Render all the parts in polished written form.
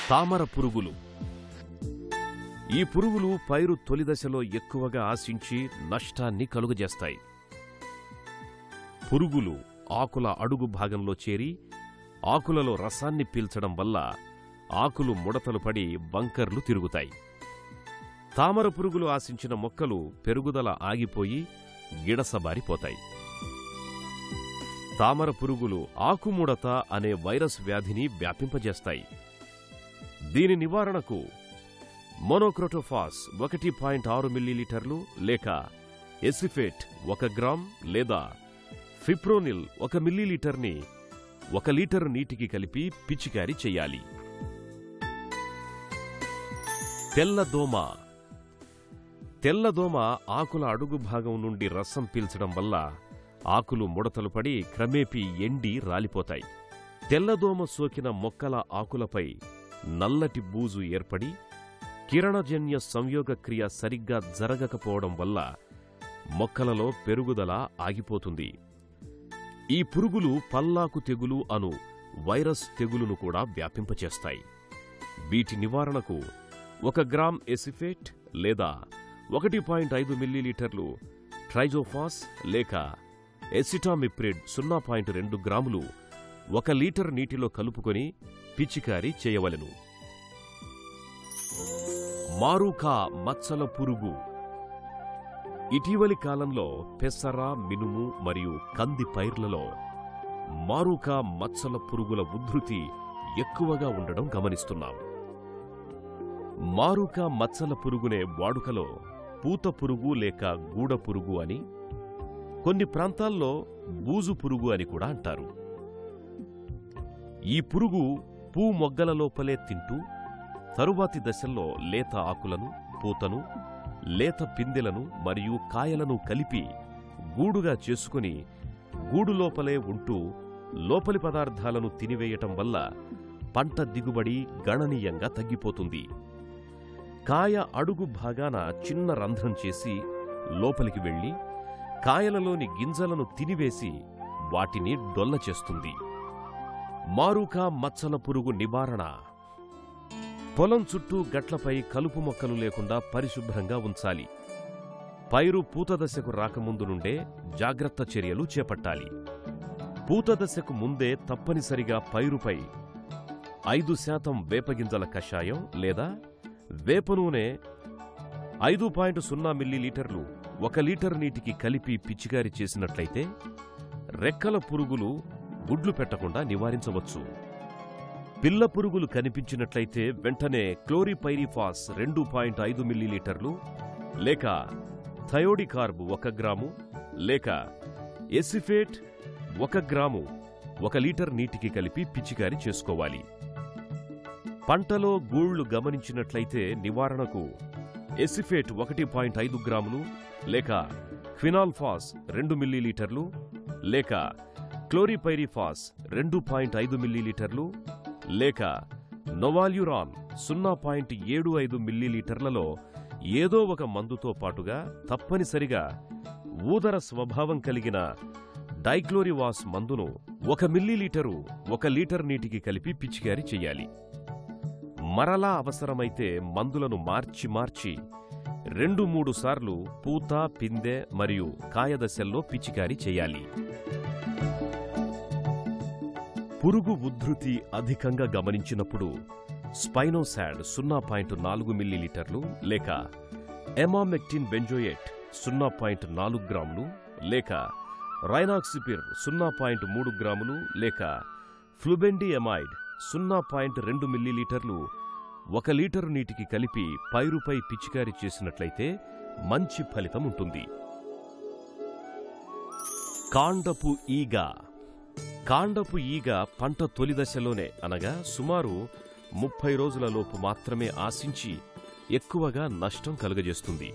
తామర పురుగులు. ఈ పురుగులు పైరు తొలిదశలో ఎక్కువగా ఆశించి నష్టాన్ని కలుగజేస్తాయి. పురుగులు ఆకుల అడుగు భాగంలో చేరి ఆకులలో రసాన్ని పీల్చడం వల్ల ఆకులు ముడతలు పడి బంకర్లు తిరుగుతాయి. తామర పురుగులు ఆశించిన మొక్కలు పెరుగుదల ఆగిపోయి గిడసబారిపోతాయి. తామర పురుగులు ఆకుముడత అనే వైరస్ వ్యాధిని వ్యాపింపజేస్తాయి. దీని నివారణకు మోనోక్రోటోఫాస్ 1.6 మిల్లీలీటర్లు లేక ఎసిఫేట్ 1 గ్రామ్ లేదా ఫిప్రోనిల్ 1 మిల్లీలీటర్ని 1 లీటరు నీటికి కలిపి పిచికారీ చెయ్యాలి. తెల్లదోమ. తెల్లదోమ ఆకుల అడుగు భాగం నుండి రసం పీల్చడం వల్ల ఆకులు ముడతలు పడి క్రమేపీ ఎండి రాలిపోతాయి. తెల్లదోమ సోకిన మొక్కల ఆకులపై నల్లటి బూజు ఏర్పడి కిరణజన్య సంయోగ క్రియ సరిగ్గా జరగకపోవడం వల్ల మొక్కలలో పెరుగుదల ఆగిపోతుంది. ఈ పురుగులు పల్లాకు తెగులు అను వైరస్ తెగులును కూడా వ్యాపింపచేస్తాయి. వీటి నివారణకు 1 గ్రామ్ ఎసిఫేట్ లేదా 1.5 మిల్లీలీటర్లు ట్రైజోఫాస్ లేక ఎసిటామిప్రిడ్ 0.2 గ్రాములు 1 లీటర్ నీటిలో కలుపుకొని పిచికారీ చేయవలెను. మారూకా మచ్చల పురుగు. ఇటీవలి కాలంలో పెసర, మినుము మరియు కంది పైర్లలో మారూకా మచ్చల పురుగుల ఉధృతి ఎక్కువగా ఉండడం గమనిస్తున్నాం. మారూకా మచ్చల పురుగునే వాడుకలో పూత పురుగు లేక గూడ పురుగు అని, కొన్ని ప్రాంతాల్లో బూజు పురుగు అని కూడా అంటారు. ఈ పురుగు పూ మొగ్గల లోపలే తింటూ తరువాతి దశల్లో లేత ఆకులను, పూతను, లేత పిందెలను మరియు కాయలను కలిపి గూడుగా చేసుకుని గూడు లోపలే ఉంటూ లోపలి పదార్థాలను తినివేయటం వల్ల పంట దిగుబడి గణనీయంగా తగ్గిపోతుంది. కాయ అడుగు భాగాన చిన్న రంధ్రం చేసి లోపలికి వెళ్లి కాయలలోని గింజలను తినివేసి వాటిని డొల్ల చేస్తుంది. మారూకా మచ్చల పురుగు నివారణ. పొలం చుట్టూ గట్లపై కలుపు మొక్కలు లేకుండా పరిశుభ్రంగా ఉంచాలి. పైరు పూతదశకు రాకముందు నుండే జాగ్రత్త చర్యలు చేపట్టాలి. పూతదశకు ముందే తప్పనిసరిగా పైరుపై 5% వేపగింజల కషాయం లేదా వేప నూనె 5.0 మిల్లీలీటర్లు 1 లీటర్ నీటికి కలిపి పిచికారీ చేసినట్లయితే రెక్కల పురుగులు గుడ్లు పెట్టకుండా నివారించవచ్చు. పిల్ల పురుగులు కనిపించినట్లయితే వెంటనే క్లోరిపైరిఫాస్ 2.5 మిల్లీలీటర్లు లేక థయోడికార్బ్ 1 గ్రాము లేక ఎసిఫేట్ 1 గ్రాము 1 లీటర్ నీటికి కలిపి పిచికారీ చేసుకోవాలి. పంటలో గూళ్లు గమనించినట్లయితే నివారణకు ఎసిఫేట్ 1.5 గ్రాములు లేక క్వినాల్ఫాస్ 2 మిల్లీలీటర్లు లేక క్లోరిపైరిఫాస్ 2.5 మిల్లీలీటర్లు లేక నొవాల్యురాన్ 0.75 మిల్లీలీటర్లలో ఏదో ఒక మందుతో పాటుగా తప్పనిసరిగా ఊదర స్వభావం కలిగిన డైక్లోరివాస్ మందును 1 మిల్లీలీటరు 1 లీటర్ నీటికి కలిపి పిచికారీ చెయ్యాలి. మరలా అవసరమైతే మందులను మార్చి 2-3 సార్లు పూత, పిందె మరియు కాయదశల్లో పిచికారీ చెయ్యాలి. పురుగు ఉధృతి అధికంగా గమనించినప్పుడు స్పైనోసాడ్ 0.4 మిల్లీలీటర్లు లేక ఎమామెక్టిన్ బెంజోయేట్ 0.4 గ్రాములు లేక రైనాక్సిపిర్ 0.3 గ్రాములు లేక ఫ్లుబెండిఎమైడ్ 0.2 మిల్లీలీటర్లు 1 లీటరు నీటికి కలిపి పైరుపై పిచికారీ చేసినట్లయితే మంచి ఫలితం ఉంటుంది. కాండపు ఈగ. కాండపు ఈగ పంట తొలిదశలోనే అనగా సుమారు 30 రోజులలోపు మాత్రమే ఆశించి ఎక్కువగా నష్టం కలుగజేస్తుంది.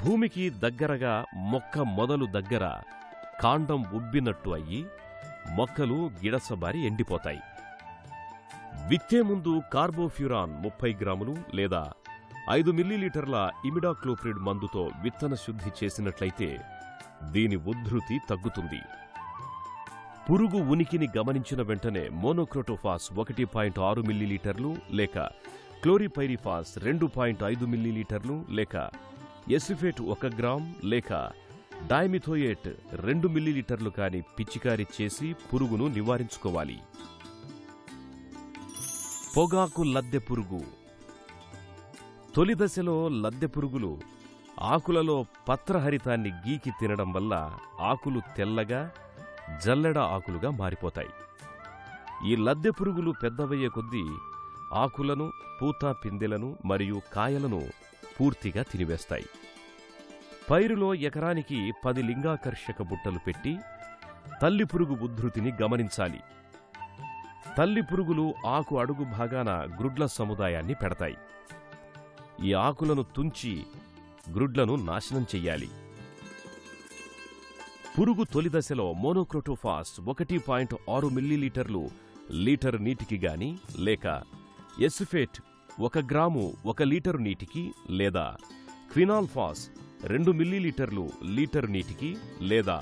భూమికి దగ్గరగా మొక్క మొదలు దగ్గర కాండం ఉబ్బినట్టు అయ్యి మొక్కలు గిడసబారి ఎండిపోతాయి. విత్తే ముందు కార్బోఫ్యూరాన్ 30 గ్రాములు లేదా 5 మిల్లీలీటర్ల ఇమిడాక్లోప్రిడ్ మందుతో విత్తన శుద్ధి చేసినట్లయితే దీని ఉధృతి తగ్గుతుంది. పురుగు ఉనికిని గమనించిన వెంటనే మోనోక్రోటోఫాస్ 1.6 మిల్లీలీటర్లు లేక క్లోరిపైరిఫాస్ 2.5 మిల్లీలీటర్లు లేక ఎసిఫేట్ 1 గ్రామ్ లేక డైమిథోయేట్ 2 మిల్లీలీటర్లు కాని పిచికారీ చేసి పురుగును నివారించుకోవాలి. పొగాకు లద్దె పురుగు. తొలి దశలో లద్దె పురుగులు ఆకులలో పత్రహరితాన్ని గీకి తినడం వల్ల ఆకులు తెల్లగా జల్లెడ ఆకులుగా మారిపోతాయి. ఈ లద్దె పురుగులు పెద్దవయ్యే కొద్దీ ఆకులను, పూత పిందెలను మరియు కాయలను పూర్తిగా తినివేస్తాయి. పైరులో ఎకరానికి 10 లింగాకర్షక బుట్టలు పెట్టి తల్లి పురుగు ఉద్ధృతిని గమనించాలి. తల్లి పురుగులు ఆకు అడుగు భాగాన గ్రుడ్ల సముదాయాన్ని పెడతాయి. ఈ ఆకులను తుంచి గ్రుడ్లను నాశనం చెయ్యాలి. పురుగు తొలి దశలో మోనోక్రోటోఫాస్ 1.6 మిల్లీలీటర్లు లీటరు నీటికి గాని లేక ఎసిఫేట్ 1 గ్రాము 1 లీటరు నీటికి లేదా క్వినాల్ఫాస్ 2 మిల్లీలీటర్లు లీటరు నీటికి లేదా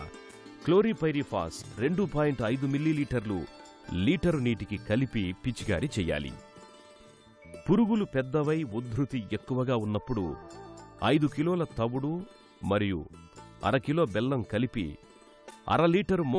క్లోరిపైరిఫాస్ 2.5 మిల్లీలీటర్లు లీటరు నీటికి కలిపి పిచికారీ చెయ్యాలి. పురుగులు పెద్దవై ఉద్ధృతి ఎక్కువగా ఉన్నప్పుడు 5 కిలోల తవుడు మరియు 1/2 కిలో బెల్లం కలిపి 1/2 లీటరు